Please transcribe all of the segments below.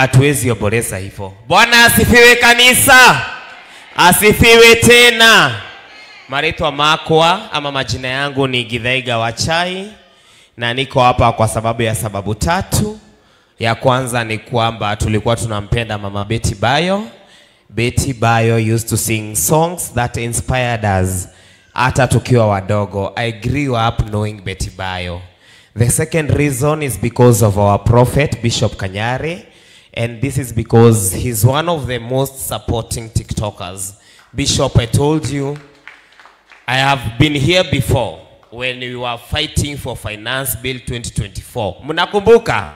hatuwezi oboreza hivyo. Bwana asifiwe kanisa. Asifiwe tena. Maritwa makwa ama majina yangu ni Githaiga Wachai na niko hapa kwa sababu ya sababu tatu. Ya kwanza ni kwamba tulikuwa tunampenda Mama Betty Bayo. Betty Bayo used to sing songs that inspired us. Hata tukiwa wadogo. I grew up knowing Betty Bayo. The second reason is because of our prophet, Bishop Kanyari. And this is because he's one of the most supporting TikTokers. Bishop, I told you, I have been here before when we were fighting for Finance Bill 2024. Munakumbuka?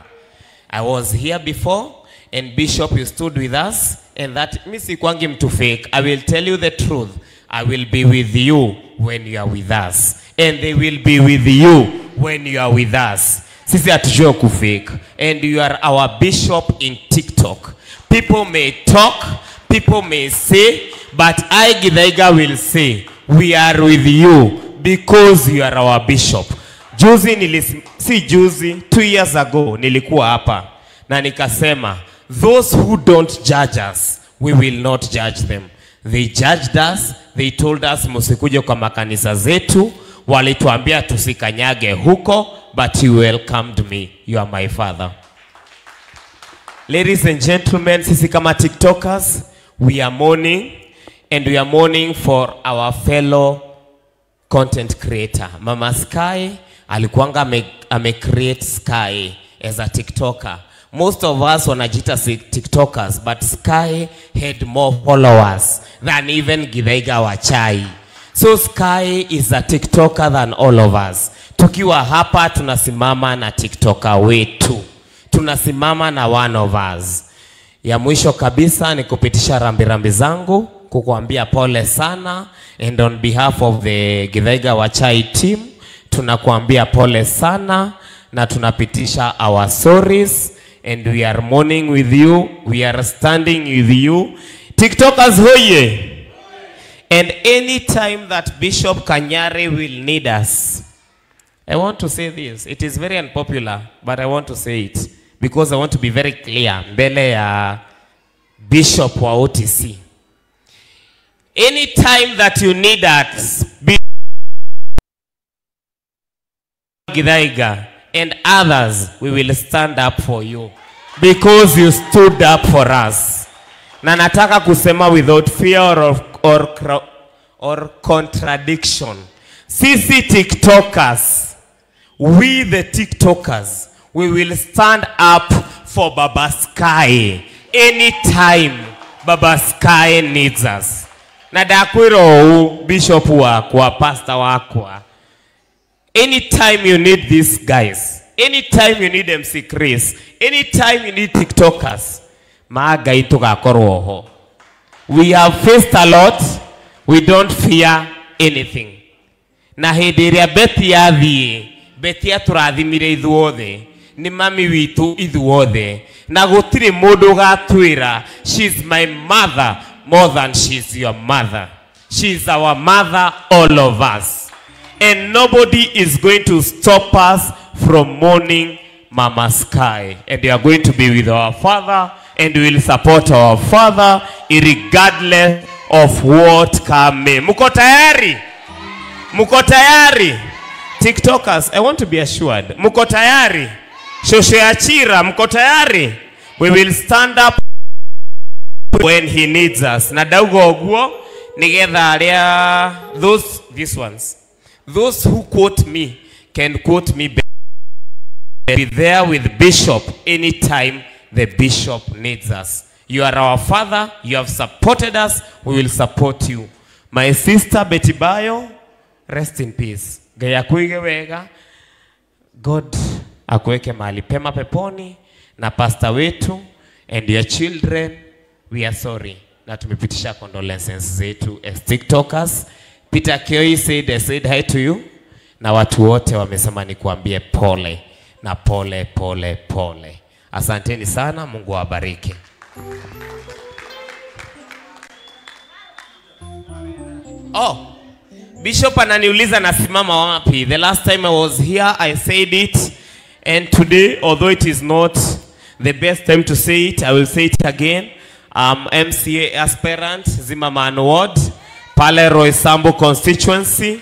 I was here before and Bishop, you stood with us. And that, misi kwangi mtu fake. I will tell you the truth. I will be with you when you are with us. And they will be with you when you are with us. Sisi atujue kufake. And you are our bishop in TikTok. People may talk, people may say, but I, Githaiga, will say, we are with you because you are our bishop. Juzi, 2 years ago, nilikuwa hapa. Na nikasema, those who don't judge us, we will not judge them. They judged us. They told us musikuje kwa makanisa zetu. Walituambia tusikanyage huko. But you welcomed me. You are my father. Ladies and gentlemen, sisi kama TikTokers, we are mourning. And we are mourning for our fellow content creator. Mama Sky, alikuanga ame-create Sky as a TikToker. Most of us wanajita TikTokers, but Sky had more followers than even Githaiga Wachai. So Sky is a TikToker than all of us. Tukiwa hapa tunasimama na TikToker wetu. Tunasimama na one of us. Ya mwisho kabisa ni kupitisha rambirambi zangu, kukuambia pole sana, and on behalf of the Githaiga Wachai team, tunakuambia pole sana na tunapitisha our sorries. And we are mourning with you. We are standing with you. TikTokers hoye. And any time that Bishop Kanyari will need us, I want to say this. It is very unpopular, but I want to say it. Because I want to be very clear. Mbele ya Bishop wa OTC. Any time that you need us, Githaiga and others, we will stand up for you. Because you stood up for us. Na nataka kusema without fear or contradiction. Sisi TikTokers, we the TikTokers, we will stand up for Baba Sky anytime Baba Sky needs us. Na dakwiro Bishop wakwa, pastor wakwa. Anytime you need these guys, anytime you need MC Chris, anytime you need TikTokers, maaga ituga koroho. We have faced a lot. We don't fear anything. Na hediria Betty yathie, Betty aturathimire ithuothe, ni mami witu ithuothe. Na gutire mundu gatwira, she's my mother more than she's your mother. She's our mother, all of us. And nobody is going to stop us from mourning Mama Sky. And we are going to be with our father, and we will support our father regardless of what come. Muko tayari? Muko tayari? TikTokers, I want to be assured. Muko tayari? Shoshe Achira, muko tayari? We will stand up when he needs us. Na daugo oguo, nigetha aria these ones. Those who quote me can quote me. Be there with Bishop anytime the Bishop needs us. You are our father. You have supported us. We will support you. My sister Betty Bayo, rest in peace. Gaya kuige wega. God akuweke mahali pema peponi. Na pastor wetu and your children, we are sorry. Na tumepitisha condolences zetu as TikTokers. Peter Kioi said, I said hi to you. Na watu wote wamesema nikuambie pole. Na pole, pole, pole. Asanteni sana, Mungu awabariki. Oh, Bishop ananiuliza nasimama wapi. The last time I was here, I said it. And today, although it is not the best time to say it, I will say it again. MCA aspirant, Zimmerman Ward, Pale Roysambu constituency.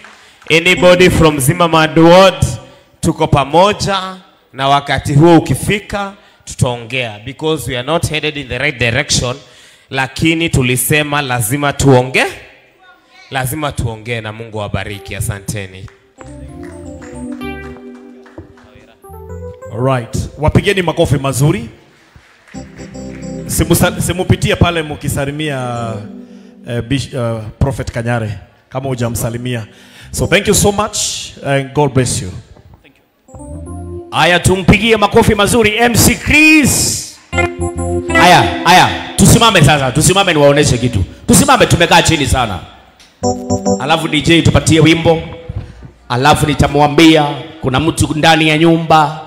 Anybody from Zimmerman Ward, tuko pamoja, na wakati huo ukifika, tutaongea. Because we are not headed in the right direction, lakini tulisema lazima tuongee. Lazima tuongee na Mungu awabariki. Asanteni. Alright. Wapigeni makofi mazuri. Simupitie pale mkisalimia Prophet Kanyare kama hujamsalimia. So thank you so much and God bless you. Thank you. Aya, tumpigie makofi mazuri MC Chris. Aya, tusimame sasa, tusimame niwaoneshe kitu. Tusimame, tumekaa chini sana. Alafu DJ tupatie wimbo. Alafu nitamwambia kuna mtu ndani ya nyumba,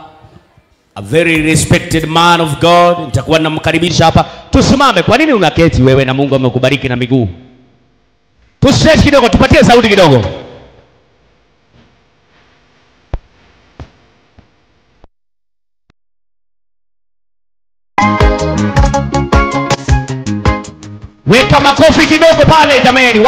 a very respected man of God, nitakuwa namkaribisha hapa. Tusimame. Kwa nini unaketi wewe na Mungu amekubariki na miguu? Tushike kidogo, tupatie sauti kidogo. Weka makofi kidogo pale jamani.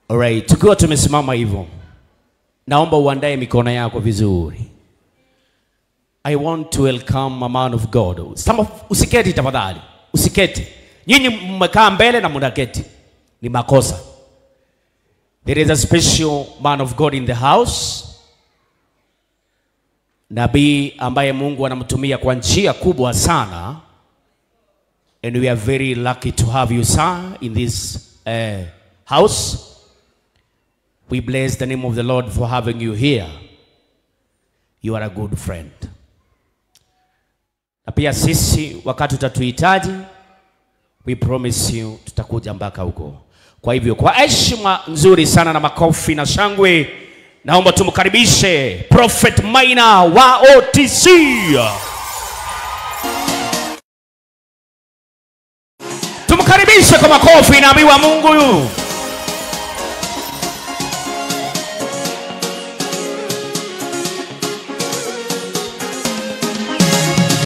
Alright, tukiwa tumesimama hivyo, naomba uandae mikono yako vizuri. I want to welcome a man of God. Usiketi tafadhali, usiketi. Nyinyi mmekaa mbele na mnaketi, ni makosa. There is a special man of God in the house. Nabii ambaye Mungu anamtumia kwa njia kubwa sana. And we are very lucky to have you, sir, in this house. We bless the name of the Lord for having you here. You are a good friend. Na pia sisi wakati utatuhitaji, we promise you tutakuja mpaka huko. Kwa hivyo kwa heshima nzuri sana na makofi na shangwe, naomba tumkaribishe Prophet Maina wa OTC. Tumkaribishe kwa makofi na nabii wa Mungu.